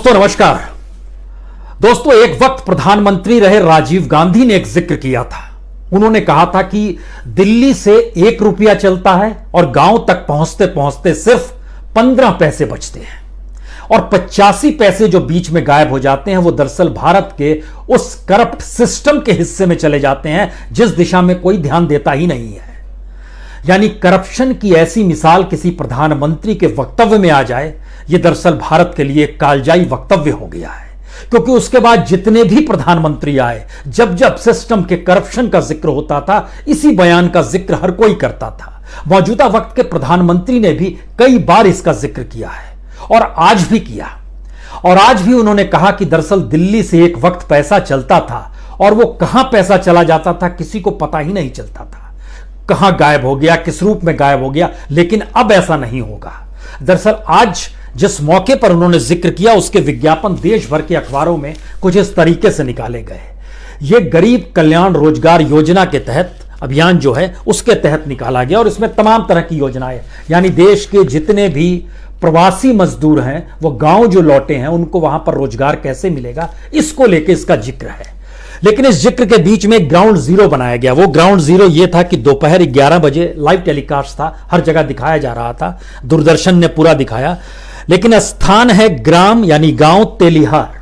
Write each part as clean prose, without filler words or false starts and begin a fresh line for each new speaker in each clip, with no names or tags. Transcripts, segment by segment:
दोस्तों नमस्कार। दोस्तों, एक वक्त प्रधानमंत्री रहे राजीव गांधी ने एक जिक्र किया था। उन्होंने कहा था कि दिल्ली से 1 रुपया चलता है और गांव तक पहुंचते पहुंचते सिर्फ 15 पैसे बचते हैं और 85 पैसे जो बीच में गायब हो जाते हैं वो दरअसल भारत के उस करप्ट सिस्टम के हिस्से में चले जाते हैं जिस दिशा में कोई ध्यान देता ही नहीं है। यानी करप्शन की ऐसी मिसाल किसी प्रधानमंत्री के वक्तव्य में आ जाए, यह दरअसल भारत के लिए कालजाई वक्तव्य हो गया है, क्योंकि उसके बाद जितने भी प्रधानमंत्री आए, जब जब सिस्टम के करप्शन का जिक्र होता था, इसी बयान का जिक्र हर कोई करता था। मौजूदा वक्त के प्रधानमंत्री ने भी कई बार इसका जिक्र किया है और आज भी किया। और आज भी उन्होंने कहा कि दरअसल दिल्ली से एक वक्त पैसा चलता था और वो कहां पैसा चला जाता था किसी को पता ही नहीं चलता था, कहां गायब हो गया, किस रूप में गायब हो गया। लेकिन अब ऐसा नहीं होगा। दरअसल आज जिस मौके पर उन्होंने जिक्र किया उसके विज्ञापन देश भर के अखबारों में कुछ इस तरीके से निकाले गए। यह गरीब कल्याण रोजगार योजना के तहत अभियान जो है उसके तहत निकाला गया और इसमें तमाम तरह की योजनाएं, यानी देश के जितने भी प्रवासी मजदूर हैं वो गांव जो लौटे हैं उनको वहां पर रोजगार कैसे मिलेगा, इसको लेकर इसका जिक्र है। लेकिन इस जिक्र के बीच में ग्राउंड जीरो बनाया गया। वो ग्राउंड जीरो ये था कि दोपहर 11 बजे लाइव टेलीकास्ट था, हर जगह दिखाया जा रहा था, दूरदर्शन ने पूरा दिखाया। लेकिन स्थान है ग्राम यानी गांव तेलिहार,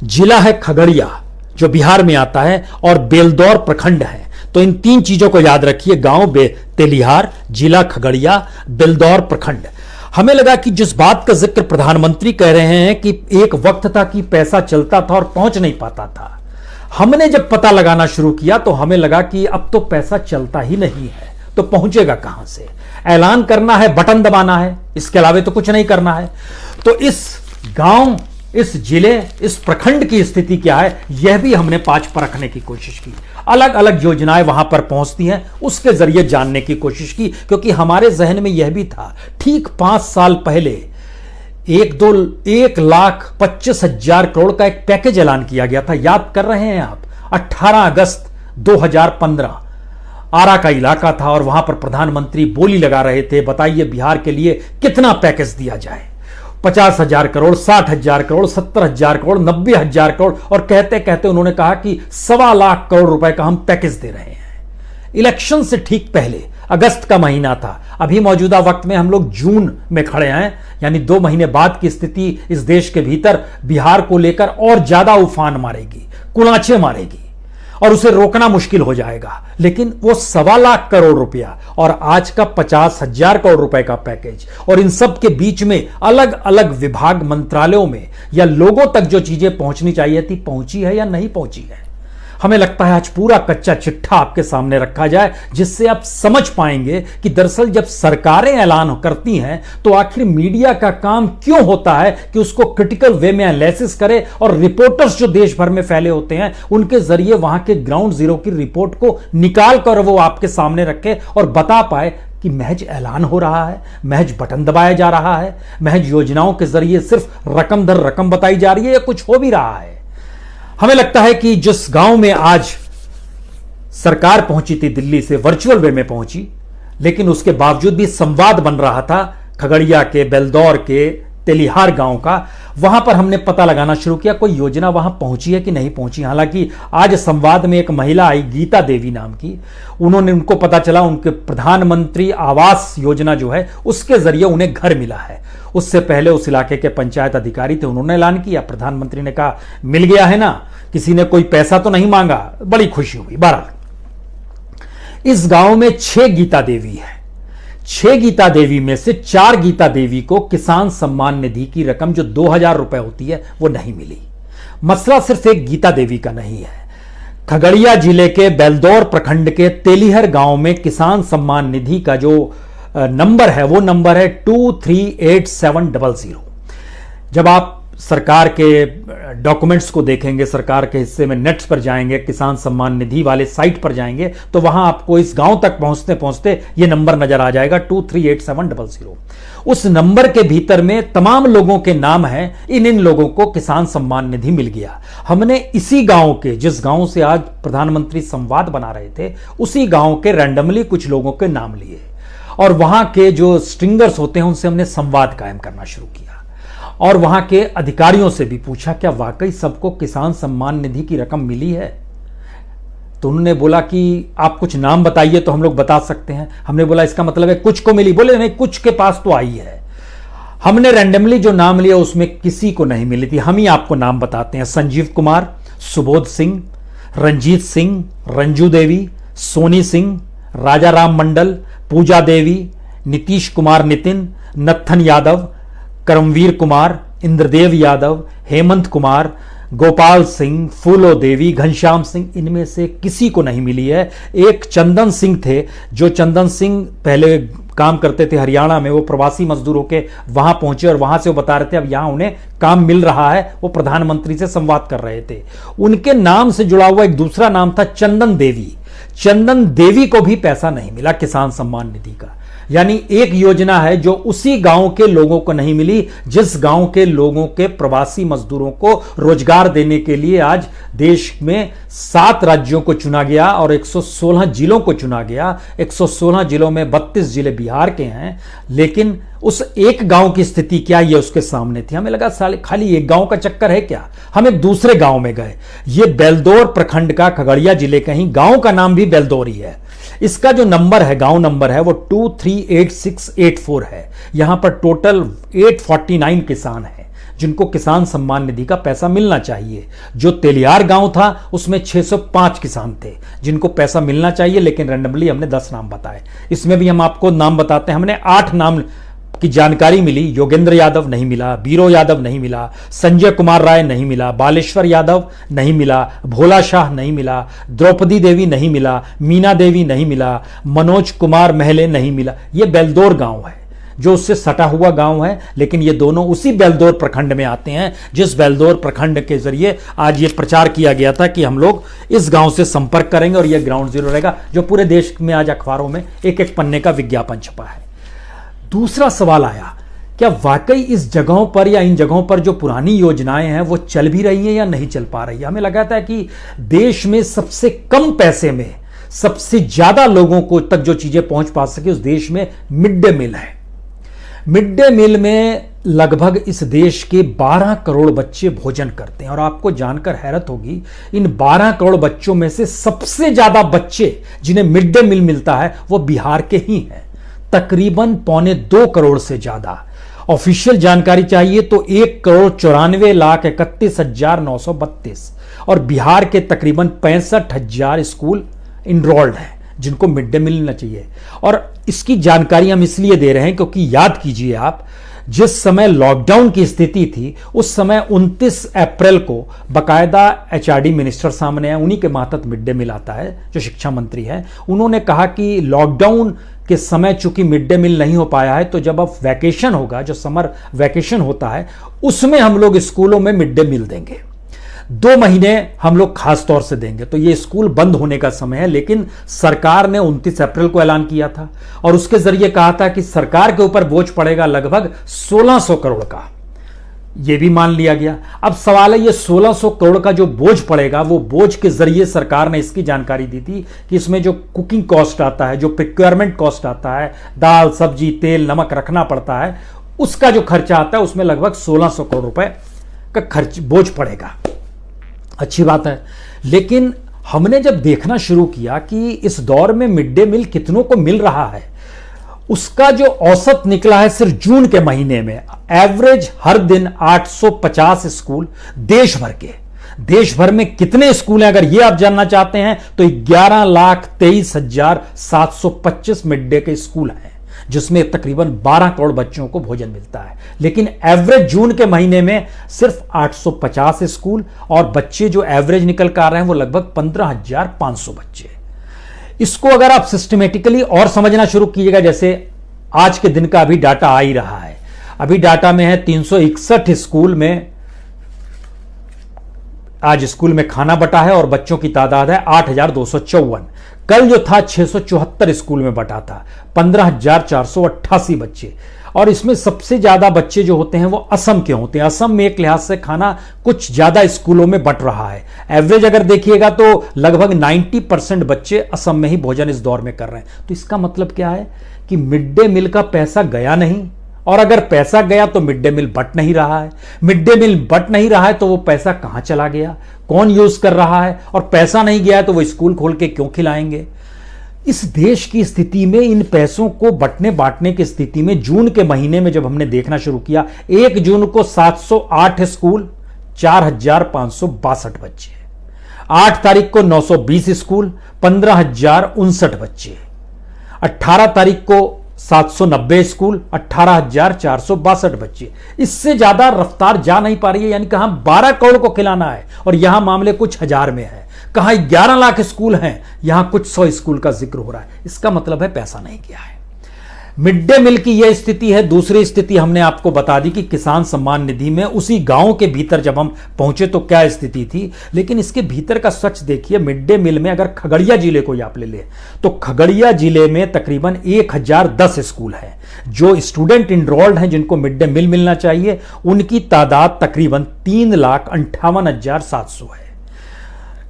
जिला है खगड़िया जो बिहार में आता है और बेलदौर प्रखंड है। तो इन 3 चीजों को याद रखिए, गांव तेलिहार, जिला खगड़िया, बेलदौर प्रखंड। हमें लगा कि जिस बात का जिक्र प्रधानमंत्री कह रहे हैं कि एक वक्त था कि पैसा चलता था और पहुंच नहीं पाता था, हमने जब पता लगाना शुरू किया तो हमें लगा कि अब तो पैसा चलता ही नहीं है, तो पहुंचेगा कहां से। ऐलान करना है, बटन दबाना है, इसके अलावा तो कुछ नहीं करना है। तो इस गांव, इस जिले, इस प्रखंड की स्थिति क्या है, यह भी हमने 5 परखने की कोशिश की। अलग अलग योजनाएं वहां पर पहुंचती हैं, उसके जरिए जानने की कोशिश की, क्योंकि हमारे जहन में यह भी था ठीक 5 साल पहले 1,25,000 करोड़ का एक पैकेज ऐलान किया गया था। याद कर रहे हैं आप? 18 अगस्त 2015 आरा का इलाका था और वहां पर प्रधानमंत्री बोली लगा रहे थे, बताइए बिहार के लिए कितना पैकेज दिया जाए। 50,000 करोड़, 60,000 करोड़, 70,000 करोड़, 90,000 करोड़, और कहते कहते उन्होंने कहा कि 1.25 लाख करोड़ रुपए का हम पैकेज दे रहे हैं। इलेक्शन से ठीक पहले अगस्त का महीना था। अभी मौजूदा वक्त में हम लोग जून में खड़े हैं, यानी 2 महीने बाद की स्थिति इस देश के भीतर बिहार को लेकर और ज्यादा उफान मारेगी, कुलांचे मारेगी और उसे रोकना मुश्किल हो जाएगा। लेकिन वो 1.25 लाख करोड़ रुपया और आज का 50,000 करोड़ रुपए का पैकेज, और इन सब के बीच में अलग अलग विभाग, मंत्रालयों में या लोगों तक जो चीजें पहुंचनी चाहिए थी, पहुंची है या नहीं पहुंची है। हमें लगता है आज पूरा कच्चा चिट्ठा आपके सामने रखा जाए, जिससे आप समझ पाएंगे कि दरअसल जब सरकारें ऐलान करती हैं तो आखिर मीडिया का काम क्यों होता है कि उसको क्रिटिकल वे में एनालिसिस करे और रिपोर्टर्स जो देश भर में फैले होते हैं उनके जरिए वहां के ग्राउंड जीरो की रिपोर्ट को निकाल कर वो आपके सामने रखे और बता पाए कि महज ऐलान हो रहा है, महज बटन दबाया जा रहा है, महज योजनाओं के जरिए सिर्फ रकम दर रकम बताई जा रही है या कुछ हो भी रहा है। हमें लगता है कि जिस गांव में आज सरकार पहुंची थी दिल्ली से, वर्चुअल वे में पहुंची, लेकिन उसके बावजूद भी संवाद बन रहा था खगड़िया के, बेलदौर के, तेलिहार गांव का। वहां पर हमने पता लगाना शुरू किया कोई योजना वहां पहुंची है कि नहीं पहुंची। हालांकि आज संवाद में एक महिला आई, गीता देवी नाम की, उनको पता चला उनके प्रधानमंत्री आवास योजना जो है उसके जरिए उन्हें घर मिला है। उससे पहले उस इलाके के पंचायत अधिकारी थे, उन्होंने ऐलान किया, प्रधानमंत्री ने कहा मिल गया है ना, किसी ने कोई पैसा तो नहीं मांगा, बड़ी खुशी हुई। बहरहाल इस गांव में 6 गीता देवी है। 6 गीता देवी में से 4 गीता देवी को किसान सम्मान निधि की रकम जो 2,000 रुपए होती है वो नहीं मिली। मसला सिर्फ एक गीता देवी का नहीं है। खगड़िया जिले के बेलदौर प्रखंड के तेलिहर गांव में किसान सम्मान निधि का जो नंबर है वो नंबर है 238700। जब आप सरकार के डॉक्यूमेंट्स को देखेंगे, सरकार के हिस्से में नेट्स पर जाएंगे, किसान सम्मान निधि वाले साइट पर जाएंगे, तो वहां आपको इस गांव तक पहुंचते पहुंचते ये नंबर नजर आ जाएगा 238700। उस नंबर के भीतर में तमाम लोगों के नाम हैं। इन लोगों को किसान सम्मान निधि मिल गया। हमने इसी गांव के, जिस गांव से आज प्रधानमंत्री संवाद बना रहे थे, उसी गांव के रैंडमली कुछ लोगों के नाम लिए और वहां के जो स्ट्रिंगर्स होते हैं उनसे हमने संवाद कायम करना शुरू किया। और वहां के अधिकारियों से भी पूछा क्या वाकई सबको किसान सम्मान निधि की रकम मिली है। तो उन्होंने बोला कि आप कुछ नाम बताइए तो हम लोग बता सकते हैं। हमने बोला इसका मतलब है कुछ को मिली। बोले नहीं, कुछ के पास तो आई है। हमने रैंडमली जो नाम लिया उसमें किसी को नहीं मिली थी। हम ही आपको नाम बताते हैं। संजीव कुमार, सुबोध सिंह, रंजीत सिंह, रंजू देवी, सोनी सिंह, राजा राम मंडल, पूजा देवी, नीतीश कुमार नितिन, नत्थन यादव, करमवीर कुमार, इंद्रदेव यादव, हेमंत कुमार, गोपाल सिंह, फूलो देवी, घनश्याम सिंह, इनमें से किसी को नहीं मिली है। एक चंदन सिंह थे, जो चंदन सिंह पहले काम करते थे हरियाणा में, वो प्रवासी मजदूरों के वहां पहुंचे और वहां से वो बता रहे थे अब यहां उन्हें काम मिल रहा है। वो प्रधानमंत्री से संवाद कर रहे थे। उनके नाम से जुड़ा हुआ एक दूसरा नाम था चंदन देवी। चंदन देवी को भी पैसा नहीं मिला किसान सम्मान निधि का। यानी एक योजना है जो उसी गांव के लोगों को नहीं मिली जिस गांव के लोगों के प्रवासी मजदूरों को रोजगार देने के लिए आज देश में 7 राज्यों को चुना गया और 116 जिलों को चुना गया। 116 जिलों में 32 जिले बिहार के हैं। लेकिन उस एक गांव की स्थिति क्या ये उसके सामने थी। हमें लगा साले खाली एक गांव का चक्कर है क्या। हम एक दूसरे गांव में गए। ये बेलदौर प्रखंड का खगड़िया जिले का ही गांव का नाम भी बेलदौर ही है। इसका जो नंबर है, गांव नंबर है, वो 238684 है। यहां पर टोटल 849 किसान हैं जिनको किसान सम्मान निधि का पैसा मिलना चाहिए। जो तेलियार गांव था उसमें 605 किसान थे जिनको पैसा मिलना चाहिए, लेकिन रैंडमली हमने 10 नाम बताए। इसमें भी हम आपको नाम बताते हैं। हमने 8 नाम की जानकारी मिली। योगेंद्र यादव नहीं मिला, बीरो यादव नहीं मिला, संजय कुमार राय नहीं मिला, बालेश्वर यादव नहीं मिला, भोला शाह नहीं मिला, द्रौपदी देवी नहीं मिला, मीना देवी नहीं मिला, मनोज कुमार महले नहीं मिला। यह बेलदौर गांव है जो उससे सटा हुआ गांव है, लेकिन ये दोनों उसी बेलदौर प्रखंड में आते हैं जिस बेलदौर प्रखंड के जरिए आज ये प्रचार किया गया था कि हम लोग इस गांव से संपर्क करेंगे और यह ग्राउंड जीरो रहेगा, जो पूरे देश में आज अखबारों में एक एक पन्ने का विज्ञापन छपा है। दूसरा सवाल आया, क्या वाकई इस जगहों पर या इन जगहों पर जो पुरानी योजनाएं हैं वो चल भी रही हैं या नहीं चल पा रही है। हमें लगा था कि देश में सबसे कम पैसे में सबसे ज्यादा लोगों को तक जो चीजें पहुंच पा सके उस देश में मिड डे मील है। मिड डे मील में लगभग इस देश के 12 करोड़ बच्चे भोजन करते हैं और आपको जानकर हैरत होगी इन 12 करोड़ बच्चों में से सबसे ज्यादा बच्चे जिन्हें मिड डे मील मिलता है वो बिहार के ही हैं। तकरीबन 1.25 करोड़ से ज्यादा। ऑफिशियल जानकारी चाहिए तो 1,94,31,932 और बिहार के तकरीबन 65,000 स्कूल इनरोल्ड हैं जिनको मिड डे मील मिलना चाहिए। और इसकी जानकारी हम इसलिए दे रहे हैं क्योंकि याद कीजिए आप, जिस समय लॉकडाउन की स्थिति थी उस समय 29 अप्रैल को बकायदा एचआरडी मिनिस्टर सामने आए, उन्हीं के मातहत मिड डे मील आता है, जो शिक्षा मंत्री हैं। उन्होंने कहा कि लॉकडाउन के समय चूंकि मिड डे मील नहीं हो पाया है तो जब अब वैकेशन होगा, जो समर वैकेशन होता है, उसमें हम लोग स्कूलों में मिड डे मील देंगे। 2 महीने हम लोग खास तौर से देंगे। तो ये स्कूल बंद होने का समय है, लेकिन सरकार ने 29 अप्रैल को ऐलान किया था और उसके जरिए कहा था कि सरकार के ऊपर बोझ पड़ेगा लगभग 1600 करोड़ का। यह भी मान लिया गया। अब सवाल है, ये 1600 करोड़ का जो बोझ पड़ेगा, वो बोझ के जरिए सरकार ने इसकी जानकारी दी थी कि इसमें जो कुकिंग कॉस्ट आता है, जो प्रिक्योरमेंट कॉस्ट आता है, दाल सब्जी तेल नमक रखना पड़ता है, उसका जो खर्चा आता है उसमें लगभग 1600 करोड़ रुपए का खर्च बोझ पड़ेगा। अच्छी बात है। लेकिन हमने जब देखना शुरू किया कि इस दौर में मिड डे मील कितनों को मिल रहा है, उसका जो औसत निकला है सिर्फ जून के महीने में, एवरेज हर दिन 850 स्कूल देश भर में कितने स्कूल हैं अगर ये आप जानना चाहते हैं तो 11,23,725 मिड डे के स्कूल हैं जिसमें तकरीबन 12 करोड़ बच्चों को भोजन मिलता है। लेकिन एवरेज जून के महीने में सिर्फ 850 स्कूल और बच्चे जो एवरेज निकल कर आ रहे हैं वो लगभग 15,500 बच्चे। इसको अगर आप सिस्टमेटिकली और समझना शुरू कीजिएगा, जैसे आज के दिन का अभी डाटा आ ही रहा है, अभी डाटा में है 361 स्कूल में आज स्कूल में खाना बटा है और बच्चों की तादाद है 8,254। कल जो था 674 स्कूल में बटा था, 15,488 बच्चे। और इसमें सबसे ज्यादा बच्चे जो होते हैं वो असम के होते हैं। असम में एक लिहाज से खाना कुछ ज्यादा स्कूलों में बट रहा है। एवरेज अगर देखिएगा तो लगभग 90% बच्चे असम में ही भोजन इस दौर में कर रहे हैं। तो इसका मतलब क्या है कि मिड डे मील का पैसा गया नहीं और अगर पैसा गया तो मिड डे मील बट नहीं रहा है। मिड डे मील बट नहीं रहा है तो वो पैसा कहां चला गया, कौन यूज कर रहा है, और पैसा नहीं गया है तो वो स्कूल खोल के क्यों खिलाएंगे। इस देश की स्थिति में, इन पैसों को बंटने बांटने की स्थिति में, जून के महीने में जब हमने देखना शुरू किया, 1 जून को 708 स्कूल, 4562 बच्चे, 8 तारीख को 920 स्कूल, 15,059 बच्चे, 18 तारीख को 790 स्कूल, 18,462 बच्चे। इससे ज्यादा रफ्तार जा नहीं पा रही है, यानी कहां 12 करोड़ को खिलाना है और यहां मामले कुछ हजार में है, कहां 11 लाख स्कूल हैं, यहां कुछ 100 स्कूल का जिक्र हो रहा है। इसका मतलब है पैसा नहीं गया है। मिड डे मील की यह स्थिति है। दूसरी स्थिति हमने आपको बता दी कि किसान सम्मान निधि में उसी गांव के भीतर जब हम पहुंचे तो क्या स्थिति थी, लेकिन इसके भीतर का सच देखिए। मिड डे मील में अगर खगड़िया जिले को आप ले तो खगड़िया जिले में तकरीबन 1010 स्कूल हैं। जो स्टूडेंट इनरोल्ड हैं जिनको मिड डे मील मिलना चाहिए, उनकी तादाद तकरीबन 3,58,700 है।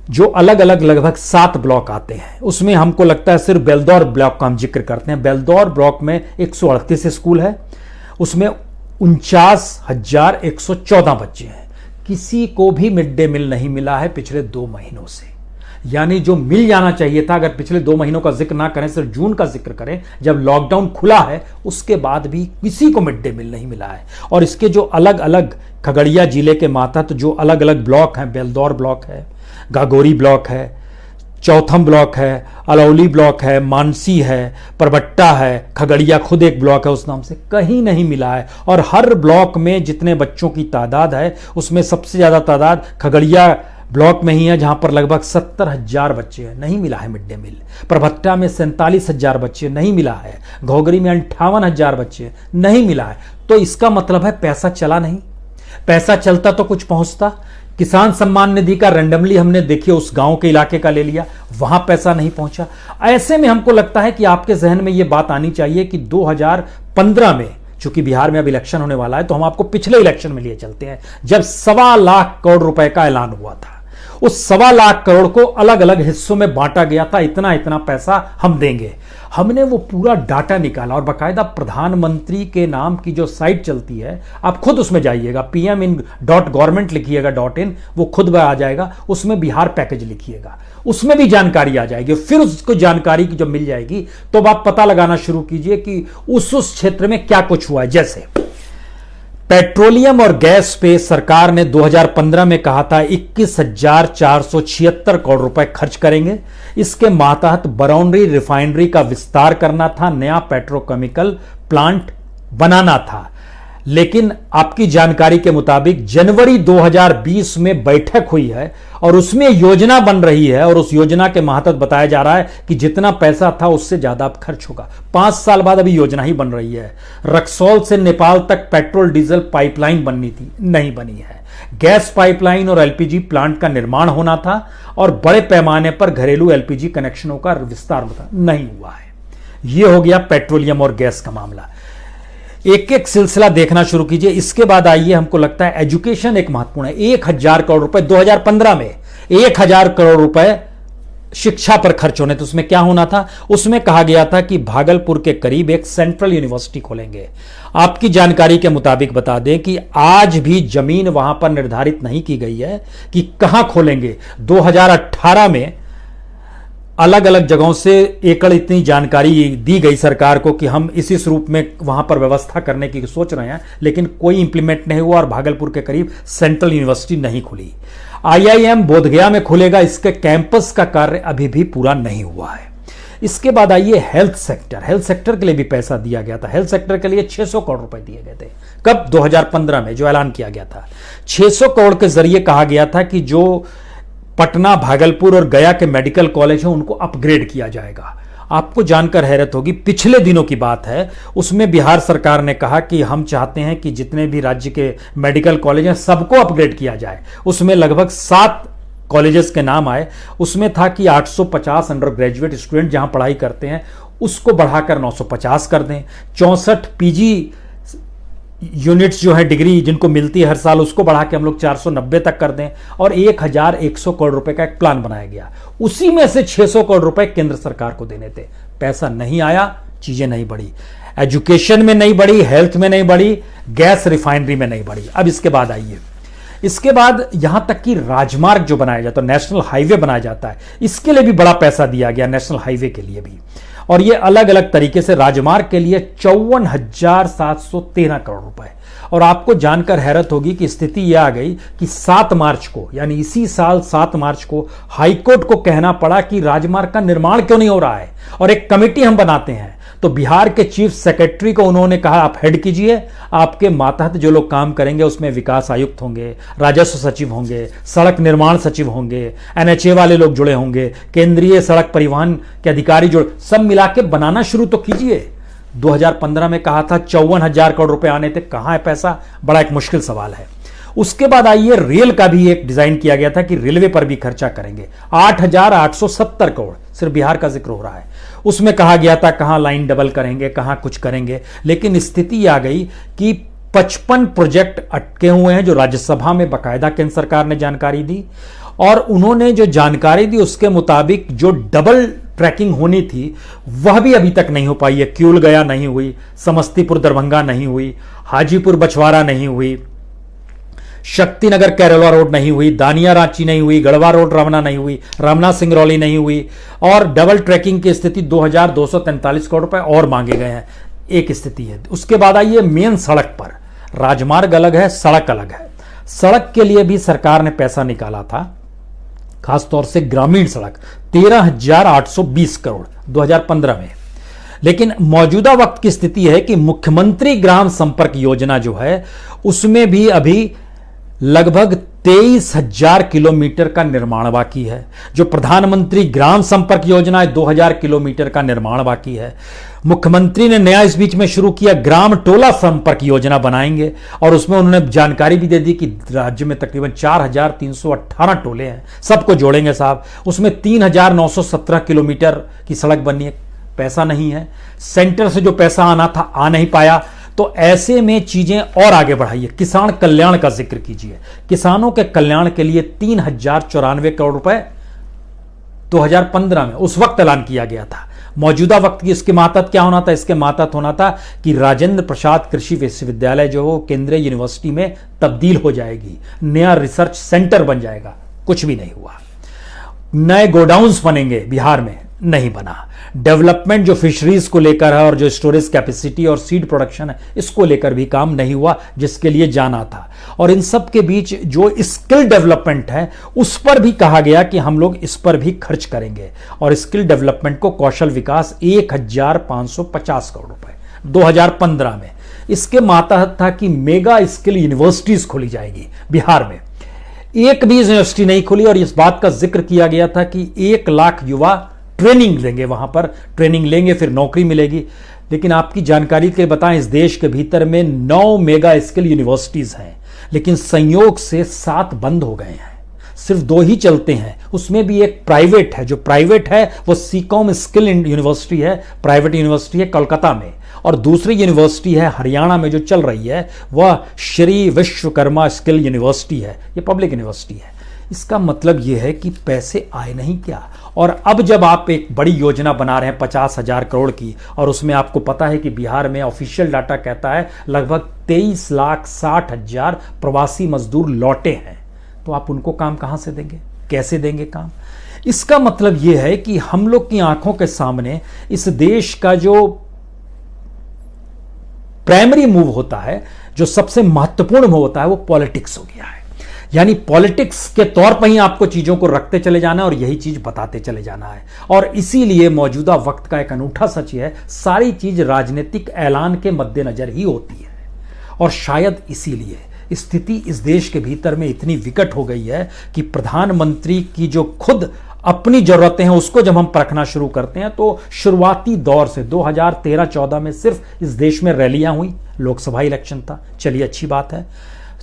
जो अलग अलग लगभग 7 ब्लॉक आते हैं, उसमें हमको लगता है सिर्फ बेलदौर ब्लॉक का हम जिक्र करते हैं। बेलदौर ब्लॉक में 138 स्कूल है, उसमें 49,114 बच्चे हैं। किसी को भी मिड डे मील नहीं मिला है पिछले 2 महीनों से, यानी जो मिल जाना चाहिए था। अगर पिछले 2 महीनों का जिक्र ना करें, सिर्फ जून का जिक्र करें, जब लॉकडाउन खुला है उसके बाद भी किसी को मिड डे मील नहीं मिला है। और इसके जो अलग अलग खगड़िया जिले के मातहत जो अलग अलग ब्लॉक हैं, बेलदौर ब्लॉक है, गागोरी ब्लॉक है, चौथम ब्लॉक है, अलौली ब्लॉक है, मानसी है, परबट्टा है, खगड़िया खुद एक ब्लॉक है उस नाम से, कहीं नहीं मिला है। और हर ब्लॉक में जितने बच्चों की तादाद है उसमें सबसे ज्यादा तादाद खगड़िया ब्लॉक में ही है, जहां पर लगभग 70,000 बच्चे हैं। नहीं मिला है मिड डे मील। परबट्टा में 47,000 बच्चे, नहीं मिला है। घोगरी में 58,000 बच्चे, नहीं मिला है। तो इसका मतलब है पैसा चला नहीं। पैसा चलता तो कुछ पहुंचता। किसान सम्मान निधि का रैंडमली हमने देखिए उस गांव के इलाके का ले लिया, वहां पैसा नहीं पहुंचा। ऐसे में हमको लगता है कि आपके जहन में यह बात आनी चाहिए कि 2015 में, चूंकि बिहार में अब इलेक्शन होने वाला है, तो हम आपको पिछले इलेक्शन में लिए चलते हैं, जब 1.25 लाख करोड़ रुपए का ऐलान हुआ था। उस 1.25 लाख करोड़ को अलग अलग हिस्सों में बांटा गया था, इतना इतना पैसा हम देंगे। हमने वो पूरा डाटा निकाला और बाकायदा प्रधानमंत्री के नाम की जो साइट चलती है, आप खुद उसमें जाइएगा, pmin.government लिखिएगा .in, वो खुद आ जाएगा। उसमें बिहार पैकेज लिखिएगा, उसमें भी जानकारी आ जाएगी। फिर उसको जानकारी की जब मिल जाएगी तो आप पता लगाना शुरू कीजिए कि उस क्षेत्र में क्या कुछ हुआ है। जैसे पेट्रोलियम और गैस पे सरकार ने 2015 में कहा था 21,476 करोड़ रुपए खर्च करेंगे। इसके मातहत बरौनी रिफाइनरी का विस्तार करना था, नया पेट्रोकेमिकल प्लांट बनाना था। लेकिन आपकी जानकारी के मुताबिक जनवरी 2020 में बैठक हुई है और उसमें योजना बन रही है और उस योजना के मातहत बताया जा रहा है कि जितना पैसा था उससे ज्यादा अब खर्च होगा। 5 साल बाद अभी योजना ही बन रही है। रक्सौल से नेपाल तक पेट्रोल डीजल पाइपलाइन बननी थी, नहीं बनी है। गैस पाइपलाइन और एलपीजी प्लांट का निर्माण होना था और बड़े पैमाने पर घरेलू एलपीजी कनेक्शनों का विस्तार होता, नहीं हुआ है। यह हो गया पेट्रोलियम और गैस का मामला। एक एक सिलसिला देखना शुरू कीजिए। इसके बाद आइए, हमको लगता है एजुकेशन एक महत्वपूर्ण है। 1,000 करोड़ रुपए 2015 में 1,000 करोड़ रुपए शिक्षा पर खर्च होने, तो उसमें क्या होना था? उसमें कहा गया था कि भागलपुर के करीब एक सेंट्रल यूनिवर्सिटी खोलेंगे। आपकी जानकारी के मुताबिक बता दें कि आज भी जमीन वहां पर निर्धारित नहीं की गई है कि कहां खोलेंगे। 2018 में अलग अलग जगहों से एकड़ इतनी जानकारी दी गई सरकार को कि हम इसी स्वरूप में वहां पर व्यवस्था करने की सोच रहे हैं, लेकिन कोई इंप्लीमेंट नहीं हुआ और भागलपुर के करीब सेंट्रल यूनिवर्सिटी नहीं खुली। IIM बोधगया में खुलेगा, इसके कैंपस का कार्य अभी भी पूरा नहीं हुआ है। इसके बाद आइए हेल्थ सेक्टर। हेल्थ सेक्टर के लिए भी पैसा दिया गया था। हेल्थ सेक्टर के लिए 600 करोड़ रुपए दिए गए थे। कब? 2015 में जो ऐलान किया गया था। 600 करोड़ के जरिए कहा गया था कि जो पटना, भागलपुर और गया के मेडिकल कॉलेज हैं उनको अपग्रेड किया जाएगा। आपको जानकर हैरत होगी, पिछले दिनों की बात है, उसमें बिहार सरकार ने कहा कि हम चाहते हैं कि जितने भी राज्य के मेडिकल कॉलेज हैं सबको अपग्रेड किया जाए। उसमें लगभग 7 कॉलेजेस के नाम आए। उसमें था कि 850 अंडर ग्रेजुएट स्टूडेंट जहां पढ़ाई करते हैं उसको बढ़ाकर 950 कर दें। 64 पीजी यूनिट्स जो है डिग्री जिनको मिलती है हर साल, उसको बढ़ा के हम लोग 490 तक कर दें। और 1,100 करोड़ रुपए का एक प्लान बनाया गया। उसी में से 600 करोड़ रुपए केंद्र सरकार को देने थे। पैसा नहीं आया, चीजें नहीं बढ़ी, एजुकेशन में नहीं बढ़ी, हेल्थ में नहीं बढ़ी, गैस रिफाइनरी में नहीं बढ़ी। अब इसके बाद आइए, इसके बाद यहां तक कि राजमार्ग जो बनाया जाता है, नेशनल हाईवे बनाया जाता है, इसके लिए भी बड़ा पैसा दिया गया, नेशनल हाईवे के लिए भी। और ये अलग अलग तरीके से राजमार्ग के लिए 54,713 करोड़ रुपए। और आपको जानकर हैरत होगी कि स्थिति यह आ गई कि 7 मार्च को, यानी इसी साल 7 मार्च को हाईकोर्ट को कहना पड़ा कि राजमार्ग का निर्माण क्यों नहीं हो रहा है, और एक कमेटी हम बनाते हैं। तो बिहार के चीफ सेक्रेटरी को उन्होंने कहा आप हेड कीजिए, आपके मातहत जो लोग काम करेंगे उसमें विकास आयुक्त होंगे, राजस्व सचिव होंगे, सड़क निर्माण सचिव होंगे, एनएचए वाले लोग जुड़े होंगे, केंद्रीय सड़क परिवहन के अधिकारी जुड़े, सब मिला के बनाना शुरू तो कीजिए। 2015 में कहा था 54,000 करोड़ रुपए आने थे, कहां है पैसा, बड़ा एक मुश्किल सवाल है। उसके बाद आइए, रेल का भी एक डिजाइन किया गया था कि रेलवे पर भी खर्चा करेंगे, 8,870 करोड़, सिर्फ बिहार का जिक्र हो रहा है। उसमें कहा गया था कहां लाइन डबल करेंगे, कहां कुछ करेंगे, लेकिन स्थिति आ गई कि 55 प्रोजेक्ट अटके हुए हैं, जो राज्यसभा में बाकायदा केंद्र सरकार ने जानकारी दी। और उन्होंने जो जानकारी दी उसके मुताबिक जो डबल ट्रैकिंग होनी थी वह भी अभी तक नहीं हो पाई है। क्यूल गया नहीं हुई, समस्तीपुर दरभंगा नहीं हुई, हाजीपुर बछवाड़ा नहीं हुई, शक्तिनगर कैरला रोड नहीं हुई, दानिया रांची नहीं हुई, गढ़वा रोड रमना नहीं हुई, रमना सिंगरौली नहीं हुई। और डबल ट्रैकिंग की स्थिति 2,243 करोड़ रुपए और मांगे गए हैं, एक स्थिति है। उसके बाद आइए मेन सड़क पर, राजमार्ग अलग है, सड़क अलग है। सड़क के लिए भी सरकार ने पैसा निकाला था, खासतौर से ग्रामीण सड़क 13,820 करोड़ 2015 में। लेकिन मौजूदा वक्त की स्थिति है कि मुख्यमंत्री ग्राम संपर्क योजना जो है उसमें भी अभी लगभग 23,000 किलोमीटर का निर्माण बाकी है। जो प्रधानमंत्री ग्राम संपर्क योजना है 2,000 किलोमीटर का निर्माण बाकी है। मुख्यमंत्री ने नया इस बीच में शुरू किया ग्राम टोला संपर्क योजना बनाएंगे, और उसमें उन्होंने जानकारी भी दे दी कि राज्य में तकरीबन 4,318 टोले हैं, सबको जोड़ेंगे साहब। उसमें 3,917 किलोमीटर की सड़क बननी है, पैसा नहीं है, सेंटर से जो पैसा आना था आ नहीं पाया। तो ऐसे में चीजें और आगे बढ़ाइए। किसान कल्याण का जिक्र कीजिए, किसानों के कल्याण के लिए 3,094 करोड़ रुपए 2015 में उस वक्त ऐलान किया गया था। मौजूदा वक्त की इसके मातहत क्या होना था, इसके मातहत होना था कि राजेंद्र प्रसाद कृषि विश्वविद्यालय जो हो केंद्रीय यूनिवर्सिटी में तब्दील हो जाएगी, नया रिसर्च सेंटर बन जाएगा, कुछ भी नहीं हुआ। नए गोडाउन्स बनेंगे, बिहार में नहीं बना। डेवलपमेंट जो फिशरीज को लेकर है और जो स्टोरेज कैपेसिटी और सीड प्रोडक्शन है इसको लेकर भी काम नहीं हुआ, जिसके लिए जाना था। और इन सब के बीच जो स्किल डेवलपमेंट है उस पर भी कहा गया कि हम लोग इस पर भी खर्च करेंगे, और स्किल डेवलपमेंट को कौशल विकास 1,550 करोड़ रुपए 2015 में। इसके मातहत था कि मेगा स्किल यूनिवर्सिटीज खोली जाएगी बिहार में। एक भी यूनिवर्सिटी नहीं खुली, और इस बात का जिक्र किया गया था कि 1 लाख युवा ट्रेनिंग लेंगे, वहां पर ट्रेनिंग लेंगे, फिर नौकरी मिलेगी। लेकिन आपकी जानकारी के लिए बताएं, इस देश के भीतर में 9 मेगा स्किल यूनिवर्सिटीज हैं, लेकिन संयोग से 7 बंद हो गए हैं, सिर्फ 2 ही चलते हैं। उसमें भी एक प्राइवेट है, जो प्राइवेट है वो सीकॉम स्किल यूनिवर्सिटी है, प्राइवेट यूनिवर्सिटी है कोलकाता में, और दूसरी यूनिवर्सिटी है हरियाणा में जो चल रही है वह श्री विश्वकर्मा स्किल यूनिवर्सिटी है, ये पब्लिक यूनिवर्सिटी है। इसका मतलब यह है कि पैसे आए नहीं क्या। और अब जब आप एक बड़ी योजना बना रहे हैं 50,000 करोड़ की, और उसमें आपको पता है कि बिहार में ऑफिशियल डाटा कहता है लगभग 23,60,000 प्रवासी मजदूर लौटे हैं, तो आप उनको काम कहां से देंगे, कैसे देंगे काम। इसका मतलब यह है कि हम लोग की आंखों के सामने इस देश का जो प्राइमरी मूव होता है, जो सबसे महत्वपूर्ण मूव होता है, वो पॉलिटिक्स हो गया है। यानी पॉलिटिक्स के तौर पर ही आपको चीजों को रखते चले जाना है और यही चीज बताते चले जाना है। और इसीलिए मौजूदा वक्त का एक अनूठा सच है, सारी चीज राजनीतिक ऐलान के मद्देनजर ही होती है। और शायद इसीलिए स्थिति इस देश के भीतर में इतनी विकट हो गई है कि प्रधानमंत्री की जो खुद अपनी जरूरतें हैं उसको जब हम परखना शुरू करते हैं, तो शुरुआती दौर से 2013-14 में सिर्फ इस देश में रैलियां हुई, लोकसभा इलेक्शन था, चलिए अच्छी बात है,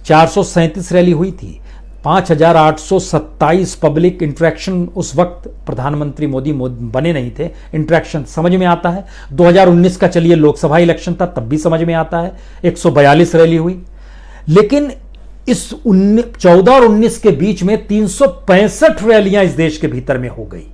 437 रैली हुई थी, 5,827 पब्लिक इंटरेक्शन। उस वक्त प्रधानमंत्री मोदी बने नहीं थे, इंटरेक्शन समझ में आता है। 2019 का चलिए लोकसभा इलेक्शन था, तब भी समझ में आता है, 142 रैली हुई। लेकिन इस 14 और 19 के बीच में 365 रैलियां इस देश के भीतर में हो गई,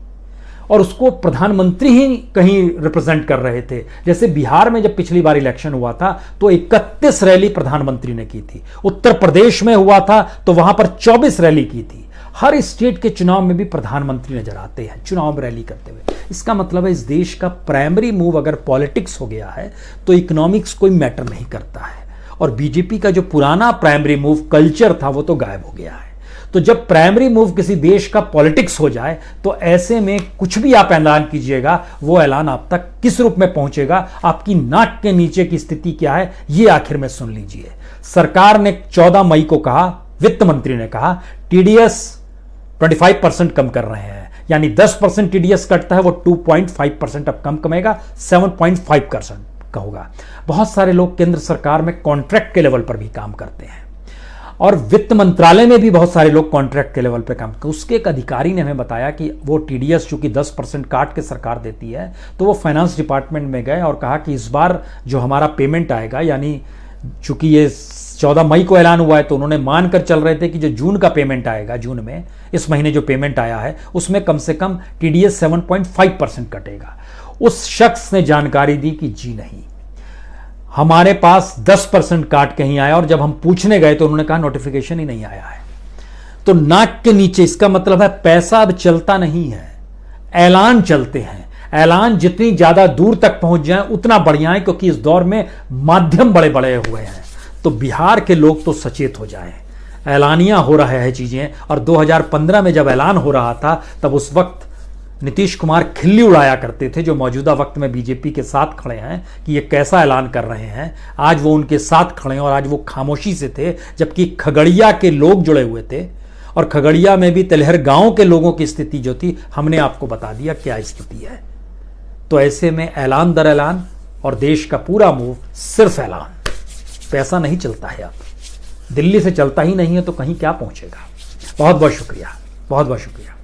और उसको प्रधानमंत्री ही कहीं रिप्रेजेंट कर रहे थे। जैसे बिहार में जब पिछली बार इलेक्शन हुआ था तो 31 रैली प्रधानमंत्री ने की थी, उत्तर प्रदेश में हुआ था तो वहां पर 24 रैली की थी। हर स्टेट के चुनाव में भी प्रधानमंत्री नजर आते हैं चुनाव में रैली करते हुए। इसका मतलब है इस देश का प्राइमरी मूव अगर पॉलिटिक्स हो गया है तो इकोनॉमिक्स कोई मैटर नहीं करता है, और बीजेपी का जो पुराना प्राइमरी मूव कल्चर था वो तो गायब हो गया है। तो जब प्राइमरी मूव किसी देश का पॉलिटिक्स हो जाए तो ऐसे में कुछ भी आप ऐलान कीजिएगा वो ऐलान आप तक किस रूप में पहुंचेगा, आपकी नाक के नीचे की स्थिति क्या है, ये आखिर में सुन लीजिए। सरकार ने 14 मई को कहा, वित्त मंत्री ने कहा टीडीएस 25% कम कर रहे हैं, यानी 10% टीडीएस कटता है वो 2.5% अब कम कमेगा, 7.5% का होगा। बहुत सारे लोग केंद्र सरकार में कॉन्ट्रैक्ट के लेवल पर भी काम करते हैं और वित्त मंत्रालय में भी बहुत सारे लोग कॉन्ट्रैक्ट के लेवल पर काम करते हैं। उसके एक अधिकारी ने हमें बताया कि वो टीडीएस चूंकि 10% काट के सरकार देती है तो वो फाइनेंस डिपार्टमेंट में गए और कहा कि इस बार जो हमारा पेमेंट आएगा, यानी चूंकि ये 14 मई को ऐलान हुआ है तो उन्होंने मानकर चल रहे थे कि जो जून का पेमेंट आएगा, जून में इस महीने जो पेमेंट आया है उसमें कम से कम टीडीएस 7.5% कटेगा। उस शख्स ने जानकारी दी कि जी नहीं, हमारे पास 10% काट के ही आया, और जब हम पूछने गए तो उन्होंने कहा नोटिफिकेशन ही नहीं आया है। तो नाक के नीचे, इसका मतलब है पैसा अब चलता नहीं है, ऐलान चलते हैं। ऐलान जितनी ज्यादा दूर तक पहुंच जाए उतना बढ़िया है, क्योंकि इस दौर में माध्यम बड़े बड़े हुए हैं। तो बिहार के लोग तो सचेत हो जाएं, ऐलानियां हो रहा है चीजें। और 2015 में जब ऐलान हो रहा था तब उस वक्त नीतीश कुमार खिल्ली उड़ाया करते थे, जो मौजूदा वक्त में बीजेपी के साथ खड़े हैं कि ये कैसा ऐलान कर रहे हैं। आज वो उनके साथ खड़े हैं और आज वो खामोशी से थे, जबकि खगड़िया के लोग जुड़े हुए थे और खगड़िया में भी तिलहर गांव के लोगों की स्थिति जो थी हमने आपको बता दिया क्या स्थिति है। तो ऐसे में ऐलान दर ऐलान और देश का पूरा मूव सिर्फ ऐलान, पैसा नहीं चलता है। अब दिल्ली से चलता ही नहीं है तो कहीं क्या पहुंचेगा। बहुत बहुत शुक्रिया, बहुत बहुत शुक्रिया।